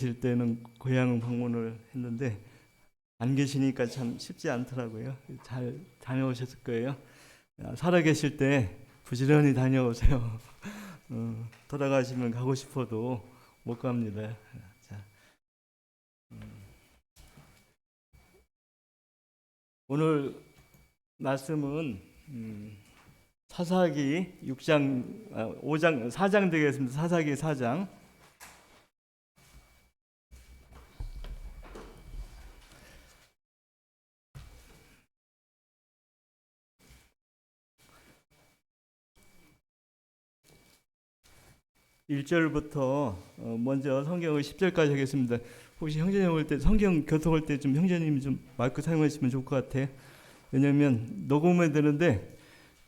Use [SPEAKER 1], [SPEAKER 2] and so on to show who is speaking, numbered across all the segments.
[SPEAKER 1] 계실 때는 고향 방문을 했는데 안 계시니까 참 쉽지 않더라고요. 잘 다녀오셨을 거예요. 살아 계실 때 부지런히 다녀오세요. 돌아가시면 가고 싶어도 못 갑니다. 자, 오늘 말씀은 사사기 6장, 5장, 4장 되겠습니다. 사사기 4장. 1절부터 먼저 성경을 10절까지 하겠습니다. 혹시 형제님 올 때 성경 교통할 때 좀 형제님이 좀 마이크 사용하시면 좋을 것 같아요. 왜냐하면 녹음이 되는데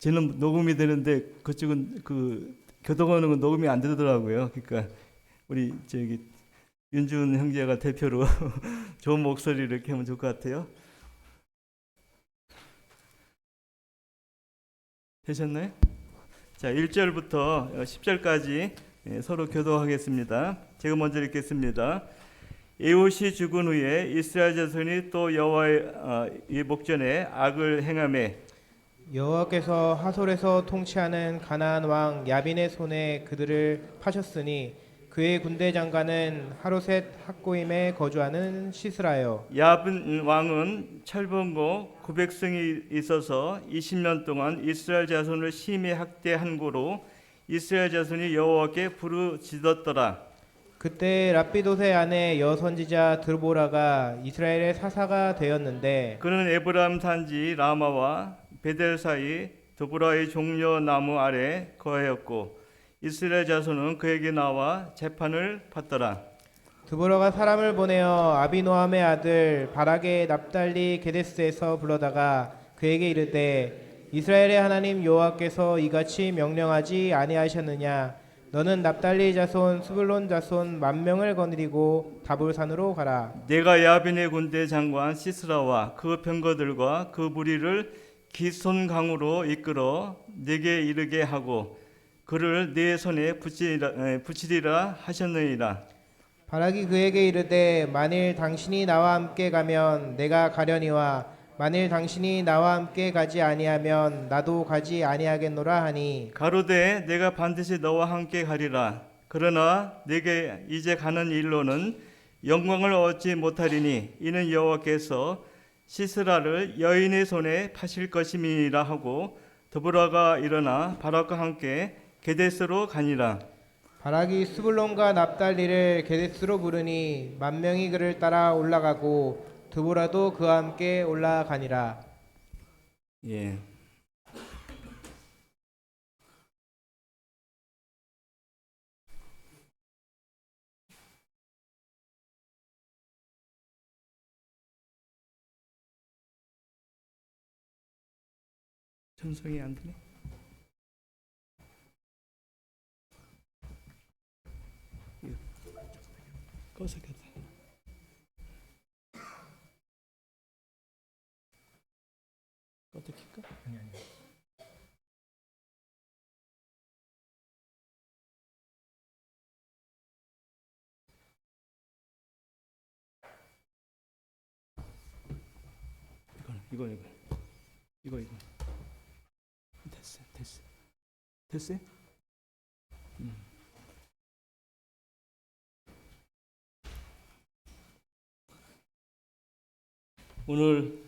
[SPEAKER 1] 저는 녹음이 되는데 그쪽은 그 교통하는 건 녹음이 안 되더라고요. 그러니까 우리 저기 윤준 형제가 대표로 좋은 목소리를 이렇게 하면 좋을 것 같아요. 되셨나요? 자, 1절부터 10절까지 서로 교도하겠습니다. 제가 먼저 읽겠습니다. 에봇이 죽은 후에 이스라엘 자손이 또 여호와의 목전에 악을 행하매
[SPEAKER 2] 여호와께서 하솔에서 통치하는 가나안 왕 야빈의 손에 그들을 파셨으니 그의 군대 장관은 하로셋 학고임에 거주하는 시스라요.
[SPEAKER 1] 야빈 왕은 철번고 900성이 있어서 20년 동안 이스라엘 자손을 심히 학대한 고로 이스라엘 자손이 여호와께 부르짖었더라.
[SPEAKER 2] 그때 랍비도의 아내 여선지자 드보라가 이스라엘의 사사가 되었는데
[SPEAKER 1] 그는 에브라임 산지 라마와 베델 사이 드보라의 종려 나무 아래 거하였고 이스라엘 자손은 그에게 나와 재판을 받더라.
[SPEAKER 2] 드보라가 사람을 보내어 아비노함의 아들 바락의 납달리 게데스에서 불러다가 그에게 이르되 이스라엘의 하나님 여호와께서 이같이 명령하지 아니하셨느냐 너는 납달리 자손 스불론 자손 10,000명을 거느리고 다볼산으로 가라.
[SPEAKER 1] 내가 야빈의 군대 장관 시스라와 그 병거들과 그 무리를 기손 강으로 이끌어 내게 이르게 하고 그를 내 손에 붙이리라 하셨느니라.
[SPEAKER 2] 바락이 그에게 이르되 만일 당신이 나와 함께 가면 내가 가려니와 만일 당신이 나와 함께 가지 아니하면 나도 가지 아니하겠노라 하니
[SPEAKER 1] 가로되 내가 반드시 너와 함께 가리라. 그러나 내게 이제 가는 일로는 영광을 얻지 못하리니 이는 여호와께서 시스라를 여인의 손에 파실 것임이라 하고 드보라가 일어나 바락과 함께 게데스로 가니라.
[SPEAKER 2] 바락이 스불론과 납달리를 게데스로 부르니 10,000명이 그를 따라 올라가고 드보라도 그와 함께 올라가니라.
[SPEAKER 1] 예. 전송이 안 되네. 꺼서 켰다. 어떻게 킬까? 아니. 이거. 됐어요? 오늘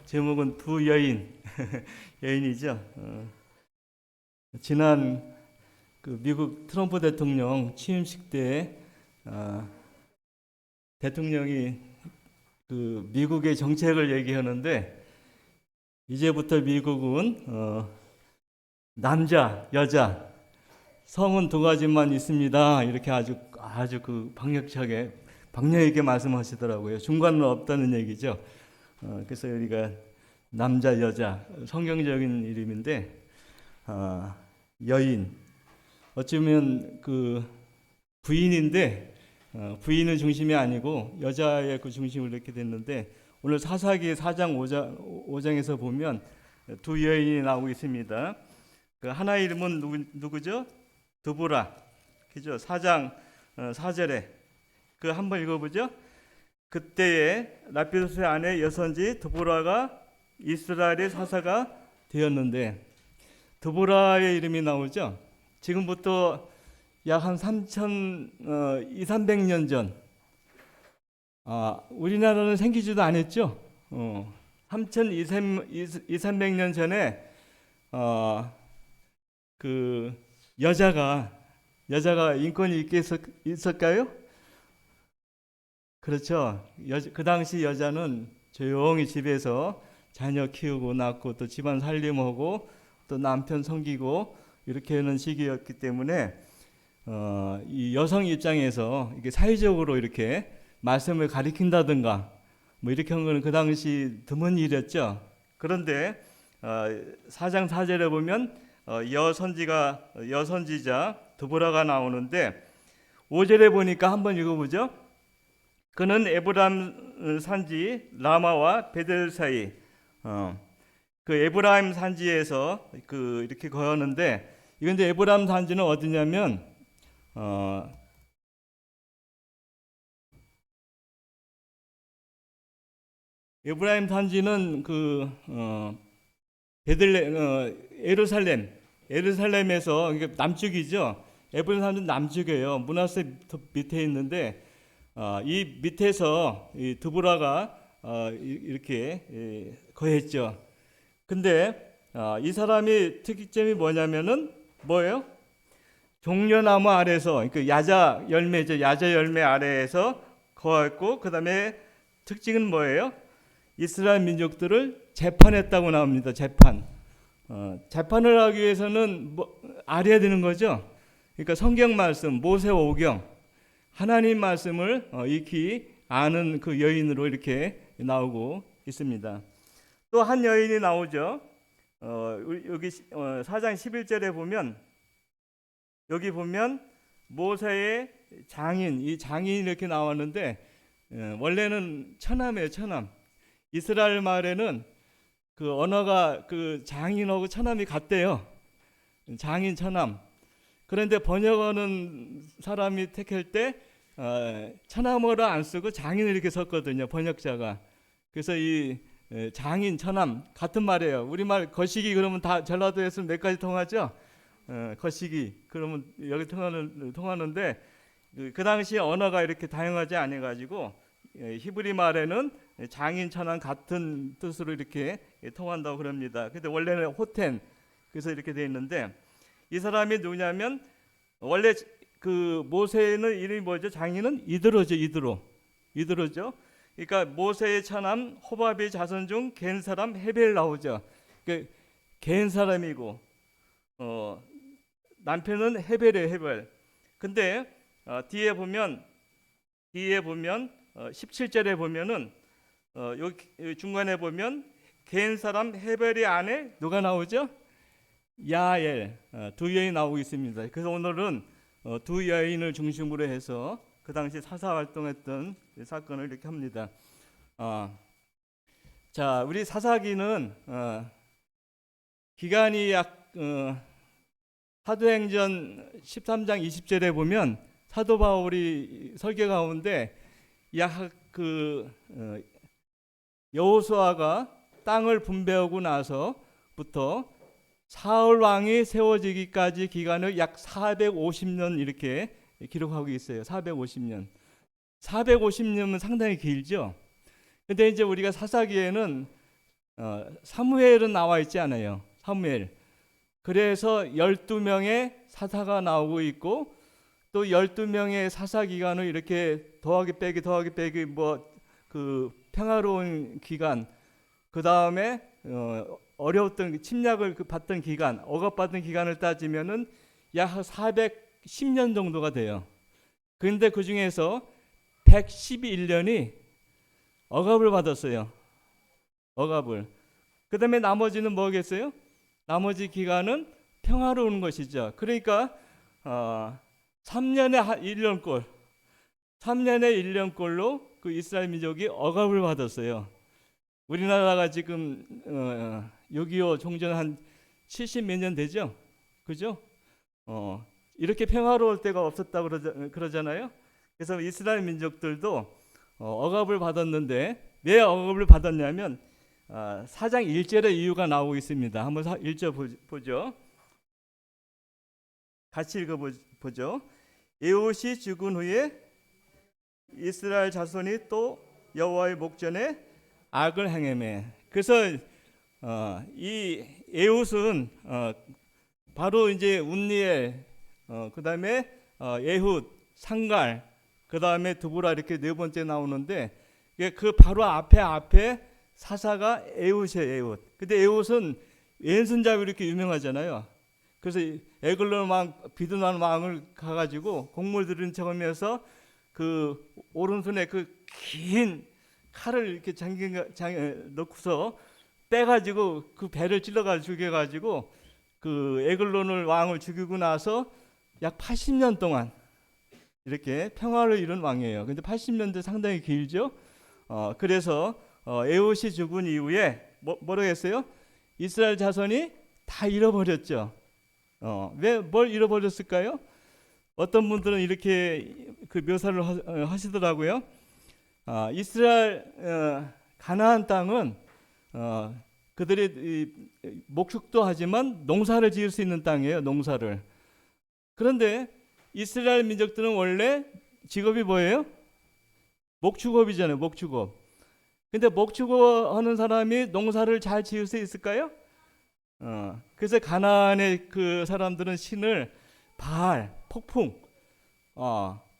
[SPEAKER 1] 제목은 두 여인 여인이죠. 지난 그 미국 트럼프 대통령 취임식 때 대통령이 그 미국의 정책을 얘기하는데 이제부터 미국은 남자, 여자, 성은 두 가지만 있습니다. 이렇게 아주 그 박력 있게 말씀하시더라고요. 중간은 없다는 얘기죠. 그래서 우리가 남자, 여자 성경적인 이름인데 여인 어쩌면 그 부인인데 부인은 중심이 아니고 여자의 그 중심을 놓게 됐는데 오늘 사사기 4장 5장에서 보면 두 여인이 나오고 있습니다. 그 하나 이름은 누구죠? 드보라. 그죠? 4장 4절에 그 한번 읽어보죠. 그때에 라피도스의 아내 여선지 드보라가 이스라엘의 사사가 되었는데, 드보라의 이름이 나오죠. 지금부터 약 한 300년 전, 우리나라는 생기지도 않았죠. 300년 전에 그 여자가 인권이 있을까요? 그렇죠. 그 당시 여자는 조용히 집에서 자녀 키우고 낳고 또 집안 살림하고 또 남편 섬기고 이렇게 하는 시기였기 때문에 이 여성 입장에서 이게 사회적으로 이렇게 말씀을 가리킨다든가 뭐 이렇게 한 거는 그 당시 드문 일이었죠. 그런데 4장 4절에 보면 여선지자 드보라가 나오는데 5절에 보니까 한번 읽어보죠. 그는 에브라임 산지 라마와 베델 사이, 그 에브라임 산지에서 그 이렇게 거하는데, 이건 이제 에브라임 산지는 어디냐면 에브라임 산지는 그 예루살렘에서 이게 남쪽이죠. 에브라임 산지는 남쪽이에요. 므낫세 밑에 있는데 이 밑에서 이 드보라가 이렇게 거했죠. 근데 이 사람이 특징이 뭐냐면은 뭐예요? 종려나무 아래에서, 그러니까 야자 열매 아래에서 거했고, 그 다음에 특징은 뭐예요? 이스라엘 민족들을 재판했다고 나옵니다. 재판을 하기 위해서는 알아야 되는 거죠. 그러니까 성경 말씀, 모세오경, 하나님 말씀을 익히 아는 그 여인으로 이렇게 나오고 있습니다. 또 한 여인이 나오죠. 여기 4장 11절에 보면, 여기 보면 모세의 장인, 이 장인이 이렇게 나왔는데 원래는 처남이에요. 처남. 이스라엘 말에는 그 언어가 그 장인하고 처남이 같대요. 장인, 처남. 그런데 번역하는 사람이 택할 때 처남어를 안 쓰고 장인을 이렇게 썼거든요. 번역자가. 그래서 이 장인, 처남 같은 말이에요. 우리말 거시기 그러면 다 전라도에서는 몇 가지 통하죠. 거시기 그러면 여기 통하는데 그 당시에 언어가 이렇게 다양하지 않아 가지고 히브리 말에는 장인, 처남 같은 뜻으로 이렇게 통한다고 그럽니다. 근데 원래는 호텐, 그래서 이렇게 돼 있는데, 이 사람이 누구냐면 원래 그 모세는 이름이 뭐죠? 장인은 이드로죠. 그러니까 모세의 처남 호밥의 자손 중 겐 사람 헤벨 나오죠. 그 겐 사람이고 남편은 헤벨이에요. 헤벨. 근데 뒤에 보면 17절에 보면은 여기 중간에 보면 겐 사람 헤벨의 아내 누가 나오죠? 야엘. 두 여인이 나오고 있습니다. 그래서 오늘은 두 여인을 중심으로 해서 그 당시 사사 활동했던 사건을 이렇게 합니다. 자, 우리 사사기는 기간이 약 사도행전 13장 20절에 보면 사도 바울이 설교 가운데 약 그 여호수아가 땅을 분배하고 나서부터 사울 왕이 세워지기까지 기간을 약 450년 이렇게 기록하고 있어요. 450년. 450년은 상당히 길죠. 근데 이제 우리가 사사기에는 사무엘은 나와 있지 않아요. 사무엘. 그래서 12명의 사사가 나오고 있고, 또 12명의 사사 기간을 이렇게 더하기 빼기 뭐 그 평화로운 기간, 그 다음에 어려웠던 침략을 받던 기간, 억압받은 기간을 따지면은 약 410년 정도가 돼요. 그런데 그 중에서 111년이 억압을 받았어요. 억압을. 그 다음에 나머지는 뭐겠어요? 나머지 기간은 평화로운 것이죠. 그러니까 3년에 1년꼴, 3년에 1년꼴로 그 이스라엘 민족이 억압을 받았어요. 우리나라가 지금 6.25 종전 한 70 몇 년 되죠? 그죠? 이렇게 평화로울 때가 없었다고 그러잖아요. 그래서 이스라엘 민족들도 억압을 받았는데 왜 억압을 받았냐면 4장 1절의 이유가 나오고 있습니다. 한번 1절 보죠. 같이 읽어보죠. 에봇이 죽은 후에 이스라엘 자손이 또 여호와의 목전에 악을 행하매. 그래서 이 에봇은 바로 이제 운니엘, 그다음에 에훗, 상갈, 그다음에 드보라 이렇게 네 번째 나오는데 그 바로 앞에 사사가 에훗이에요. 에훗. 근데 에훗은 왼손잡이 이렇게 유명하잖아요. 그래서 에글론 왕 비드난 왕을 가가지고 곡물 들은 척하면서 그 오른손에 그 긴 칼을 이렇게 넣고서 빼가지고 그 배를 찔러가지고 죽여가지고 그 에글론을 왕을 죽이고 나서 약 80년 동안 이렇게 평화를 이룬 왕이에요. 근데 80년도 상당히 길죠. 그래서 에봇이 죽은 이후에 뭐라고 했어요? 이스라엘 자손이 다 잃어버렸죠. 왜 뭘 잃어버렸을까요? 어떤 분들은 이렇게 그 묘사를 하시더라고요. 이스라엘 가나안 땅은 그들이 목축도 하지만 농사를 지을 수 있는 땅이에요. 농사를. 그런데 이스라엘 민족들은 원래 직업이 뭐예요? 목축업이잖아요. 목축업. 근데 목축업 하는 사람이 농사를 잘 지을 수 있을까요? 그래서 가나안의 그 사람들은 신을 바알, 폭풍,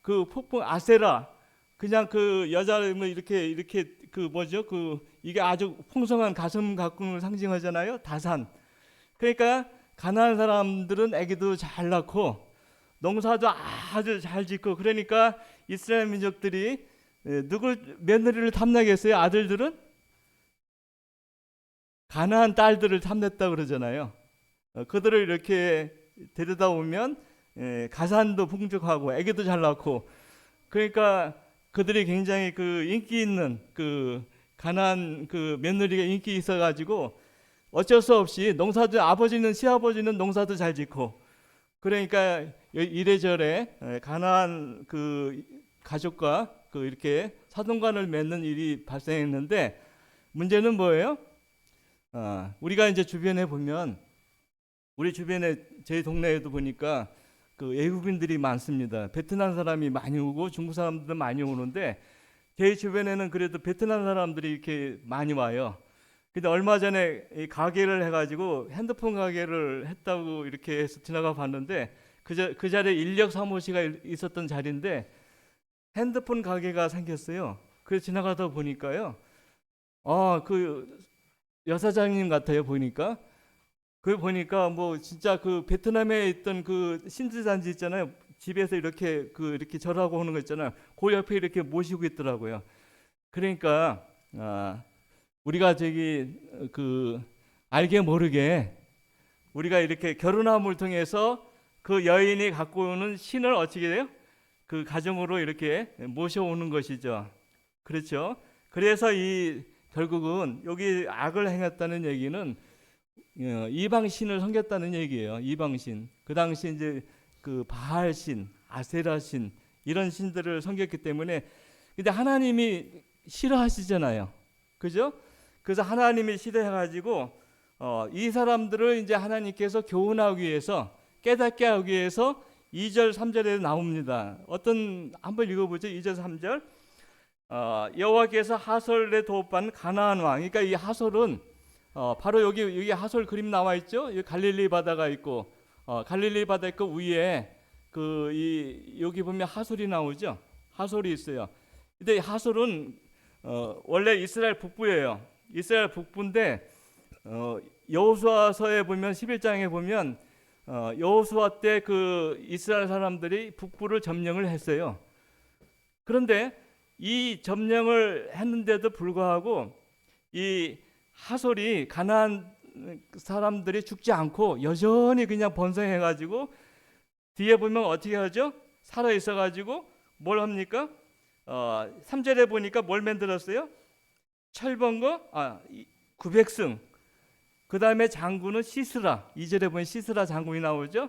[SPEAKER 1] 그 폭풍 아세라, 그냥 그 여자를 이렇게 그 뭐죠? 그 이게 아주 풍성한 가슴 가꿈을 상징하잖아요. 다산. 그러니까 가나안 사람들은 아기도 잘 낳고 농사도 아주 잘 짓고 그러니까 이스라엘 민족들이 누굴 며느리를 탐내겠어요? 아들들은 가나안 딸들을 탐냈다 그러잖아요. 그들을 이렇게 데려다 오면 가산도 풍족하고 아기도 잘 낳고 그러니까 그들이 굉장히 그 인기 있는 그 가나안 그 며느리가 인기 있어가지고 어쩔 수 없이 농사도 아버지는 시아버지는 농사도 잘 짓고 그러니까 이래저래 가나안 그 가족과 그 이렇게 사돈간을 맺는 일이 발생했는데 문제는 뭐예요? 우리가 이제 주변에 보면 우리 주변에 제 동네에도 보니까 그 외국인들이 많습니다. 베트남 사람이 많이 오고 중국 사람들도 많이 오는데 제 주변에는 그래도 베트남 사람들이 이렇게 많이 와요. 근데 얼마 전에 이 가게를 해가지고 핸드폰 가게를 했다고 이렇게 해서 지나가 봤는데 그 자리에 인력 사무실가 있었던 자리인데 핸드폰 가게가 생겼어요. 그래서 지나가다 보니까요. 그 여사장님 같아요. 보니까 그 보니까 뭐 진짜 그 베트남에 있던 그 신들잔치 있잖아요. 집에서 이렇게 이렇게 절하고 오는 거 있잖아요. 그 옆에 이렇게 모시고 있더라고요. 그러니까 우리가 저기 그 알게 모르게 우리가 이렇게 결혼함을 통해서 그 여인이 갖고 오는 신을 어떻게 돼요? 그 가정으로 이렇게 모셔오는 것이죠. 그렇죠? 그래서 결국은 여기 악을 행했다는 얘기는 이방신을 섬겼다는 얘기예요. 이방신. 그 당시 이제 그 바알신, 아세라신 이런 신들을 섬겼기 때문에 근데 하나님이 싫어하시잖아요. 그죠? 그래서 하나님이 싫어해가지고 이 사람들을 이제 하나님께서 교훈하기 위해서 깨닫게 하기 위해서 2절 3절에 나옵니다. 한번 읽어보죠. 2절 3절. 여호와께서 하솔에 도읍한 가나안 왕. 그러니까 이 하솔은 바로 여기 하솔 그림 나와 있죠. 여기 갈릴리 바다가 있고 갈릴리 바다 있고 위에 여기 보면 하솔이 나오죠. 하솔이 있어요. 근데 하솔은 원래 이스라엘 북부예요. 이스라엘 북부인데 여호수아서에 보면 11장에 보면 여호수아 때 그 이스라엘 사람들이 북부를 점령을 했어요. 그런데 이 점령을 했는데도 불구하고 이 하솔이 가나안 사람들이 죽지 않고 여전히 그냥 번성해가지고 뒤에 보면 어떻게 하죠? 살아 있어가지고 뭘 합니까? 3절에 보니까 뭘 만들었어요? 철번거 900승. 그 다음에 장군은 시스라. 2절에 보면 시스라 장군이 나오죠.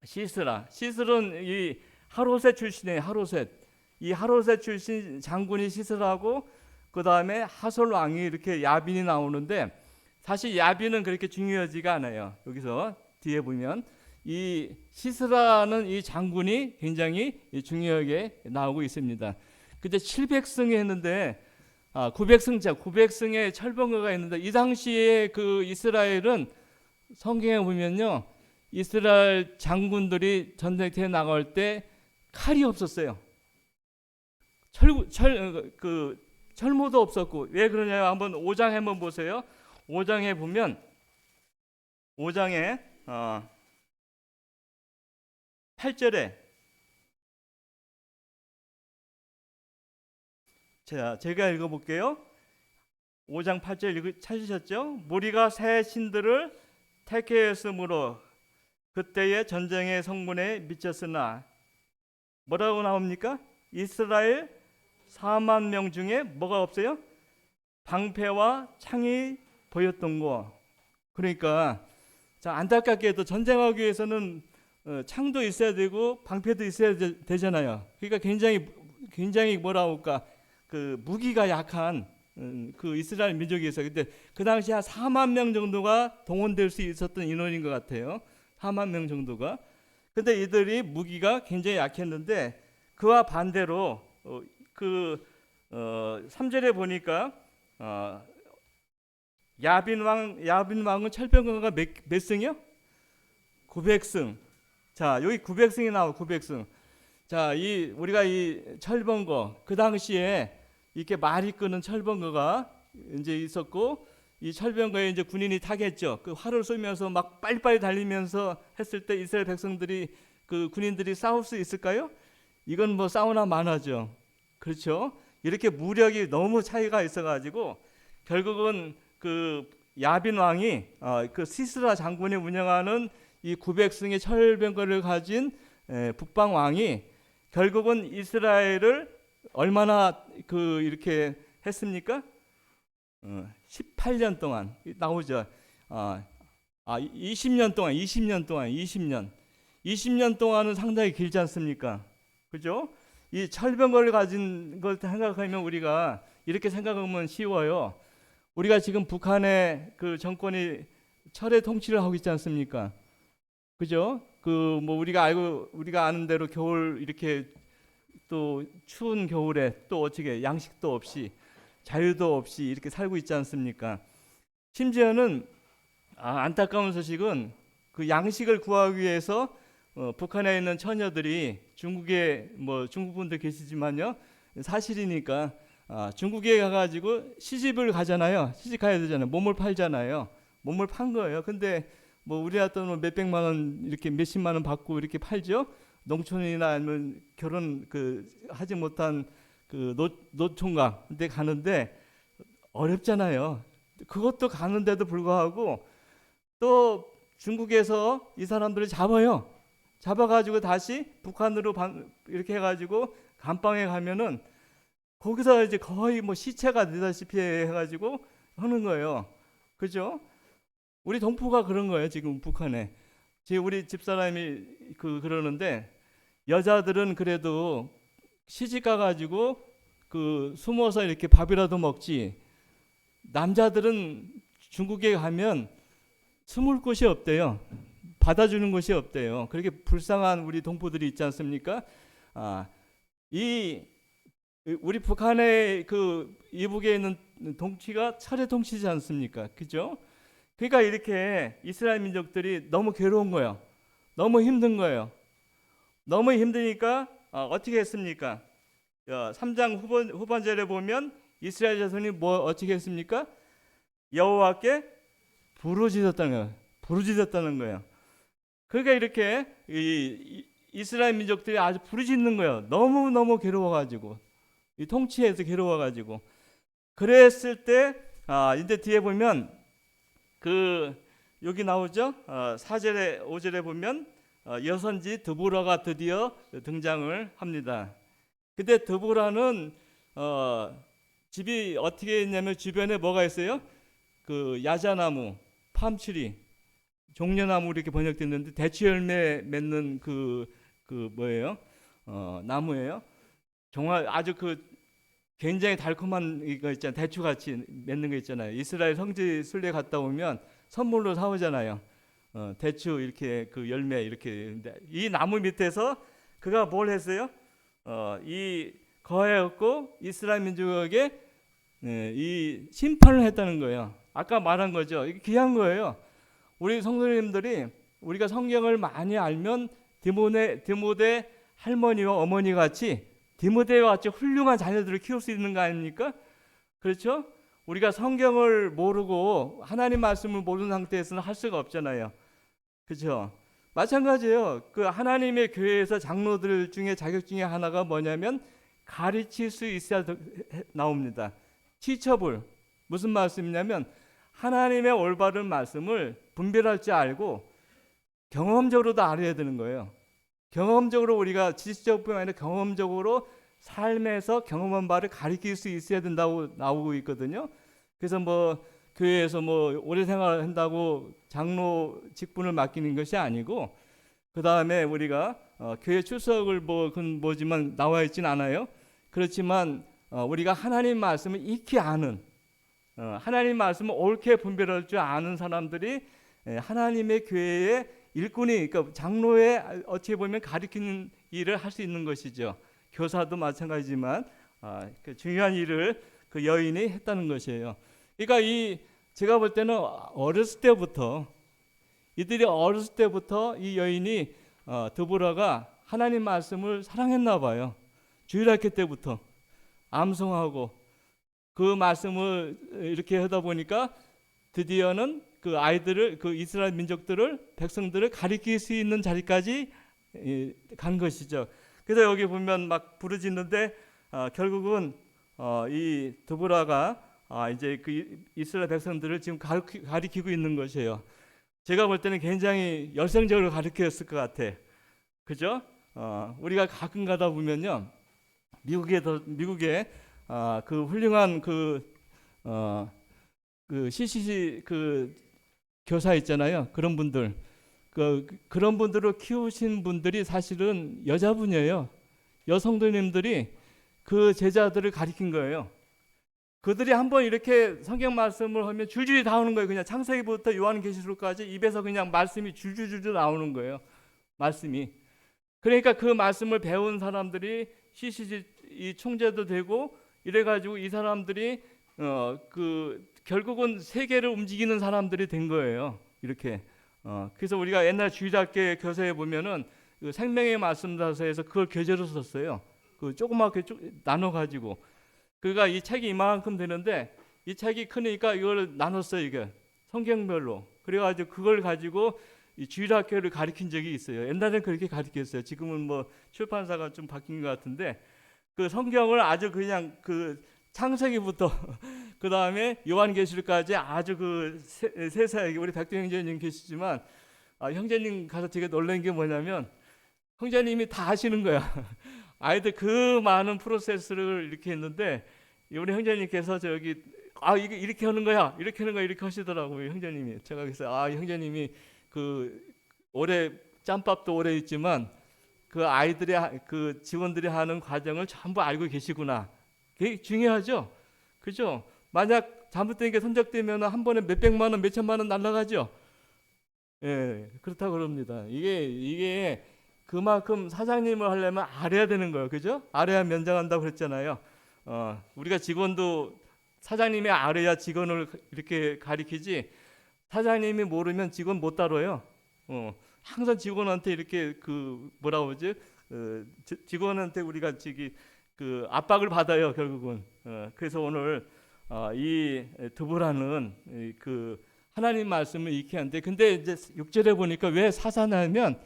[SPEAKER 1] 시스라는 이 하로셋 출신이에요. 하로셋. 이 하로셋 출신 장군이 시스라고 그 다음에 하솔 왕이 이렇게 야빈이 나오는데 사실 야빈은 그렇게 중요하지가 않아요. 여기서 뒤에 보면 이 시스라는 이 장군이 굉장히 중요하게 나오고 있습니다. 그때 700승이 했는데 900승의 철병거가 있는데 이 당시에 그 이스라엘은 성경에 보면요. 이스라엘 장군들이 전쟁터에 나갈 때 칼이 없었어요. 철모도 없었고 왜 그러냐면 한번 5장에 한번 보세요. 5장에 보면 5장에 8절에 자, 제가 읽어볼게요. 5장 8절 찾으셨죠? 무리가 새 신들을 택했으므로 그때의 전쟁의 성문에 미쳤으나 뭐라고 나옵니까? 이스라엘 4만 명 중에 뭐가 없어요? 방패와 창이 보였던 거. 그러니까 자, 안타깝게도 전쟁하기 위해서는 창도 있어야 되고 방패도 있어야 되잖아요. 그러니까 굉장히 뭐라고 할까? 그 무기가 약한 그 이스라엘 민족이 있어요. 근데 그 당시 한 4만 명 정도가 동원될 수 있었던 인원인 것 같아요. 4만 명 정도가. 근데 이들이 무기가 굉장히 약했는데 그와 반대로 3절에 보니까 야빈 왕은 철병거가 몇 승이요? 900승. 자, 여기 900승이 나와. 900승. 자, 우리가 이 철병거 그 당시에 이렇게 말이 끄는 철병거가 이제 있었고 이 철병거에 이제 군인이 타겠죠. 그 활을 쏘면서 막 빨리빨리 달리면서 했을 때 이스라엘 백성들이 그 군인들이 싸울 수 있을까요? 이건 뭐 싸우나 마나죠. 그렇죠? 이렇게 무력이 너무 차이가 있어가지고 결국은 그 야빈 왕이 그 시스라 장군이 운영하는 이 900승의 철병거를 가진 북방 왕이 결국은 이스라엘을 얼마나 이렇게 했습니까? 18년 동안 나오죠. 20년 동안은 상당히 길지 않습니까? 그죠? 이 철병거를 가진 걸 생각하면 우리가 이렇게 생각하면 쉬워요. 우리가 지금 북한의 그 정권이 철의 통치를 하고 있지 않습니까? 그죠? 뭐 우리가 아는 대로 겨울 이렇게 또 추운 겨울에 또 어떻게 양식도 없이 자유도 없이 이렇게 살고 있지 않습니까? 심지어는 안타까운 소식은 그 양식을 구하기 위해서 북한에 있는 처녀들이 중국에 중국 분들 계시지만요 사실이니까 중국에 가가지고 시집을 가잖아요. 시집 가야 되잖아요. 몸을 팔잖아요. 몸을 판 거예요. 근데 우리나라 돈 몇백만 원 이렇게 몇십만 원 받고 이렇게 팔죠. 농촌이나 아니면 결혼 하지 못한 노총각 데 가는데 어렵잖아요. 그것도 가는데도 불구하고 또 중국에서 이 사람들을 잡아가지고 다시 북한으로 이렇게 해가지고 감방에 가면은 거기서 이제 거의 시체가 되다시피 해가지고 하는 거예요. 그죠? 우리 동포가 그런 거예요. 지금 북한에. 지금 우리 집사람이 그러는데 여자들은 그래도 시집 가가지고 숨어서 이렇게 밥이라도 먹지. 남자들은 중국에 가면 숨을 곳이 없대요. 받아주는 곳이 없대요. 그렇게 불쌍한 우리 동포들이 있지 않습니까? 우리 북한의 이북에 있는 통치가 철의 통치지 않습니까? 그죠? 그러니까 이렇게 이스라엘 민족들이 너무 괴로운 거예요. 너무 힘든 거예요. 너무 힘드니까 어떻게 했습니까? 3장 후반절에 보면 이스라엘 자손이 어떻게 했습니까? 여호와께 부르짖었다는 거예요. 그러니까 이렇게 이스라엘 민족들이 아주 부르짖는 거예요. 너무 괴로워가지고 이 통치에서 괴로워가지고 그랬을 때 이제 뒤에 보면 여기 나오죠. 4절에 5절에 보면 여선지 드보라가 드디어 등장을 합니다. 근데 드보라는 집이 어떻게 있냐면 주변에 뭐가 있어요? 야자나무, 팜트리, 종려나무 이렇게 번역됐는데 대추 열매 맺는 그 뭐예요? 나무예요. 정말 아주 그 굉장히 달콤한 이거 있잖아요. 대추 같이 맺는 거 있잖아요. 이스라엘 성지 순례 갔다 오면 선물로 사오잖아요. 대추 이렇게 그 열매 이렇게. 이 나무 밑에서 그가 뭘 했어요? 이 거하였고 이스라엘 민족에게 이 심판을 했다는 거예요. 아까 말한 거죠. 이게 귀한 거예요. 우리 성도님들이 우리가 성경을 많이 알면 디모데 할머니와 어머니 같이 디모데와 같이 훌륭한 자녀들을 키울 수 있는 거 아닙니까? 그렇죠? 우리가 성경을 모르고 하나님 말씀을 모르는 상태에서는 할 수가 없잖아요. 그렇죠? 마찬가지예요. 그 하나님의 교회에서 장로들 중에 자격 중에 하나가 뭐냐면 가르칠 수 있어야 나옵니다. teachable. 무슨 말씀이냐면 하나님의 올바른 말씀을 분별할 줄 알고 경험적으로도 알아야 되는 거예요. 경험적으로 우리가 지식적뿐만 아니라 경험적으로 삶에서 경험한 바를 가르칠 수 있어야 된다고 나오고 있거든요. 그래서 뭐 교회에서 뭐 오래 생활한다고 장로 직분을 맡기는 것이 아니고, 그 다음에 우리가 교회 출석을 그건 뭐지만 나와 있진 않아요. 그렇지만 우리가 하나님 말씀을 익히 아는, 하나님 말씀을 옳게 분별할 줄 아는 사람들이 하나님의 교회의 일꾼이, 그러니까 장로의 어떻게 보면 가르치는 일을 할 수 있는 것이죠. 교사도 마찬가지지만 그 중요한 일을 그 여인이 했다는 것이에요. 그러니까 제가 볼 때는 이들이 어렸을 때부터 이 여인이 드보라가 하나님 말씀을 사랑했나 봐요. 주일학교 때부터 암송하고 그 말씀을 이렇게 하다 보니까 드디어는 그 아이들을, 그 이스라엘 민족들을, 백성들을 가리킬 수 있는 자리까지 간 것이죠. 그래서 여기 보면 막 부르짖는데 결국은 이 드보라가 이제 그 이스라엘 백성들을 지금 가리키고 있는 것이에요. 제가 볼 때는 굉장히 열성적으로 가르쳤을 것 같아. 그죠? 우리가 가끔 가다 보면요, 미국에 그 훌륭한 그 CCC 그 교사 있잖아요. 그런 분들, 그런 분들을 키우신 분들이 사실은 여자분이에요. 여성도님들이 그 제자들을 가리킨 거예요. 그들이 한번 이렇게 성경 말씀을 하면 줄줄이 나오는 거예요. 그냥 창세기부터 요한계시록까지 입에서 그냥 말씀이 줄줄줄줄 나오는 거예요. 말씀이. 그러니까 그 말씀을 배운 사람들이 CCG 이 총재도 되고 이래가지고 이 사람들이 결국은 세계를 움직이는 사람들이 된 거예요. 이렇게. 그래서 우리가 옛날 주일학교 교사에 보면은 그 생명의 말씀사서에서 그걸 교재로 썼어요. 그 조그맣게 나눠가지고. 그러니까 이 책이 이만큼 되는데 이 책이 크니까 이걸 나눴어요. 이게 성경별로. 그래가지고 그걸 가지고 이 주일학교를 가르친 적이 있어요. 옛날에는 그렇게 가르쳤어요. 지금은 뭐 출판사가 좀 바뀐 것 같은데 그 성경을 아주 그냥 그 창세기부터 그 다음에 요한계시록까지 아주 그 세세하게, 우리 백도 형제님 계시지만 형제님 가서 되게 놀란 게 뭐냐면 형제님이 다 하시는 거야. 아이들 그 많은 프로세스를 이렇게 했는데 우리 형제님께서 저기 이게 이렇게 하는 거야, 이렇게 하는 거야, 이렇게 하시더라고요. 형제님이. 제가 그래서 형제님이 그 오래 짬밥도 오래 있지만 그 아이들이 그 직원들이 하는 과정을 전부 알고 계시구나. 그게 중요하죠. 그죠? 만약 잘못된 게 선적되면 한 번에 몇백만 원, 몇천만 원 날라가죠. 예, 그렇다고 그럽니다. 이게 그만큼 사장님을 하려면 알아야 되는 거예요. 그죠? 알아야 면장한다고 그랬잖아요. 우리가 직원도 사장님이 알아야 직원을 이렇게 가리키지, 사장님이 모르면 직원 못 다뤄요. 항상 직원한테 이렇게 그 뭐라고 그러지? 직원한테 우리가 그 압박을 받아요, 결국은. 그래서 오늘 이 드보라는 그 하나님 말씀을 익히 하는데, 근데 이제 6절에 보니까 왜 사사냐면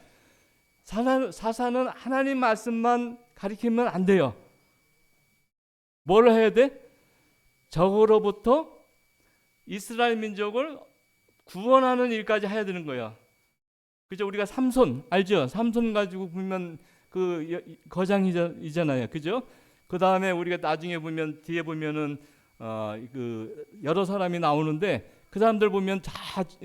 [SPEAKER 1] 사사는 하나님 말씀만 가리키면 안 돼요. 뭘 해야 돼? 적으로부터 이스라엘 민족을 구원하는 일까지 해야 되는 거예요. 그죠? 우리가 삼손 알죠? 삼손 가지고 보면 그 거장이잖아요. 그죠? 그 다음에 우리가 나중에 보면 뒤에 보면은 그 여러 사람이 나오는데 그 사람들 보면 다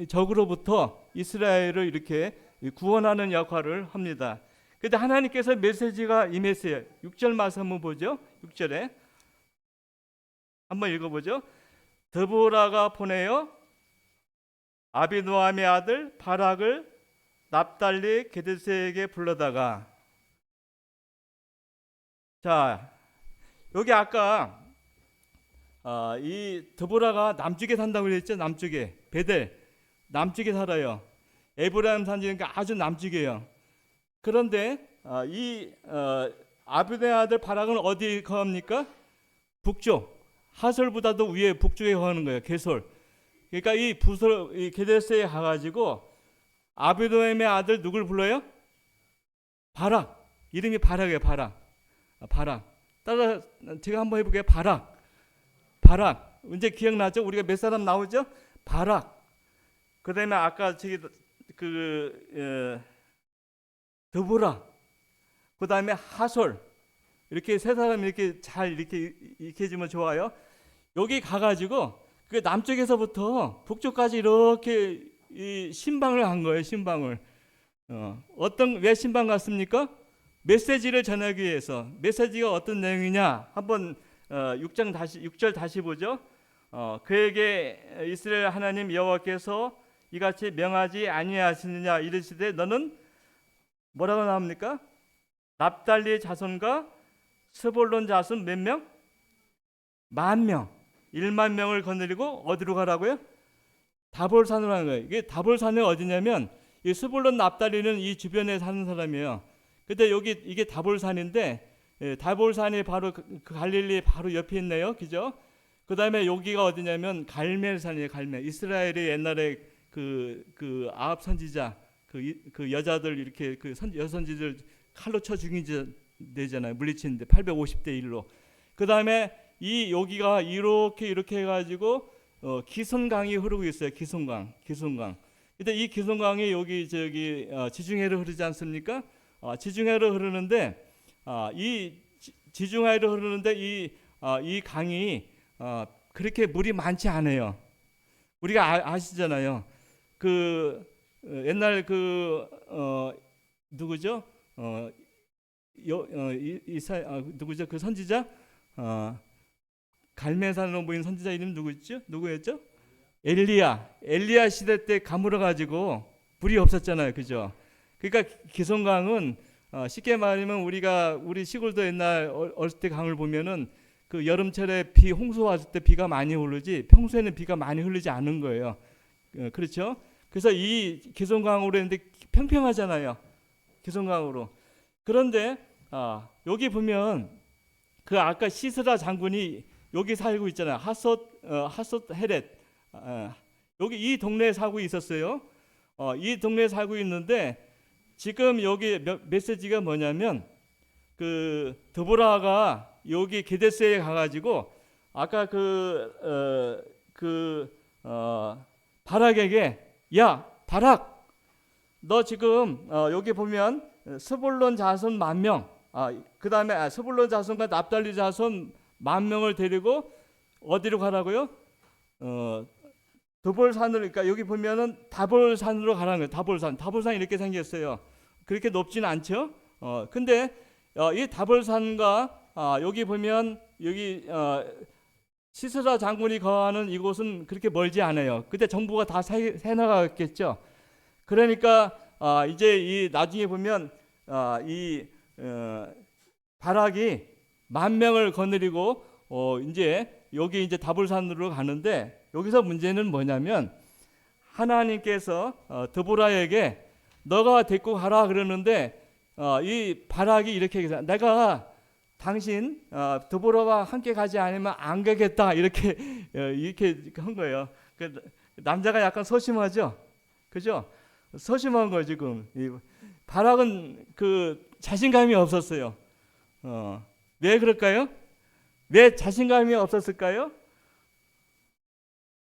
[SPEAKER 1] 적으로부터 이스라엘을 이렇게 구원하는 역할을 합니다. 근데 하나님께서 메시지가 임했어요. 6절 말씀 한번 보죠. 6절에 한번 읽어보죠. 드보라가 보내어 아비노함의 아들 바락을 납달리 게데스에게 불러다가, 자 여기 아까 이 드보라가 남쪽에 산다고 그랬죠. 남쪽에 베델 남쪽에 살아요. 에브라임 산지니까 아주 남쪽이에요. 그런데 이 아비노의 아들 바락은 어디 거합니까? 북쪽, 하솔보다도 위에 북쪽에 거하는 거예요. 게솔. 그러니까 이 게데스에 가가지고 아비노함의 아들 누굴 불러요? 바락. 이름이 바락이에요. 바락. 따라 제가 한번 해볼게요. 바락. 이제 기억나죠? 우리가 몇 사람 나오죠? 바락. 그다음에 아까 저기 드보라. 그다음에 하솔. 이렇게 세 사람 이렇게 잘 이렇게 해주면 좋아요. 여기 가가지고 그 남쪽에서부터 북쪽까지 이렇게 이 신방을 한 거예요. 신방을. 왜 신방 갔습니까? 메시지를 전하기 위해서. 메시지가 어떤 내용이냐? 한번 6절 다시 보죠. 그에게 이스라엘 하나님 여호와께서 이같이 명하지 아니하시느냐 이르시되 너는 뭐라고 나옵니까? 납달리 자손과 스볼론 자손 몇 명? 10,000명. 1만 명을 거느리고 어디로 가라고요? 다볼산으로 하는 거예요. 이게 다볼산이 어디냐면 이 스볼론 납달리는 이 주변에 사는 사람이에요. 근데 여기 이게 다볼산인데 다볼산이 바로 그 갈릴리 바로 옆에 있네요. 그죠? 그다음에 여기가 어디냐면 갈멜산이에요. 갈멜. 이스라엘이 옛날에 그 아합 선지자 그 여자들 이렇게 여선지들 칼로 쳐 죽이잖아요. 물리치는데 850대 1로. 그다음에 여기가 이렇게 해가지고 기손강이 흐르고 있어요. 기손강. 근데 이 기손강이 여기 지중해로 흐르지 않습니까? 지중해로 흐르는데 이 지중해로 흐르는데 이 강이 그렇게 물이 많지 않아요. 우리가 아시잖아요. 옛날 누구죠? 누구죠? 그 선지자 갈멜산으로 모인 선지자 이름 누구였죠? 엘리야 시대 때 가물어 가지고 물이 없었잖아요. 그죠? 그러니까 기손강은 쉽게 말하면 우리 시골도 옛날 어렸을 때 강을 보면은 그 여름철에 홍수 왔을 때 비가 많이 흐르지 평소에는 비가 많이 흐르지 않은 거예요. 그렇죠? 그래서 이 기손강으로 했는데 평평하잖아요. 기손강으로. 그런데 여기 보면 그 아까 시스라 장군이 여기 살고 있잖아요. 하솥 헤렛. 여기 이 동네에 살고 있었어요. 이 동네에 살고 있는데 지금 여기 메시지가 뭐냐면 그 드보라가 여기 게데스에 가가지고 아까 바락에게 야 바락 너 지금 여기 보면 스볼론 자손 10,000명 그 다음에 스볼론 자손과 납달리 자손 10,000명을 데리고 어디로 가라고요? 드볼산으로. 그러니까 여기 보면은 다볼산으로 가라는 거예요. 다볼산 이렇게 생겼어요. 그렇게 높지는 않죠. 근데 이 다볼산과 여기 보면 여기 시스라 장군이 거하는 이곳은 그렇게 멀지 않아요. 그때 정부가 다 새 나갔겠죠. 그러니까 이제 이 나중에 보면 바락이 10,000명을 거느리고 이제 여기 이제 다볼산으로 가는데 여기서 문제는 뭐냐면 하나님께서 드보라에게 너가 데리고 가라 그러는데 이 바락이 이렇게 얘기해서 내가 당신 드보라와 함께 가지 않으면 안 가겠다 이렇게 한 거예요. 남자가 약간 소심하죠, 그죠? 소심한 거 지금. 바락은 자신감이 없었어요. 왜 그럴까요? 왜 자신감이 없었을까요?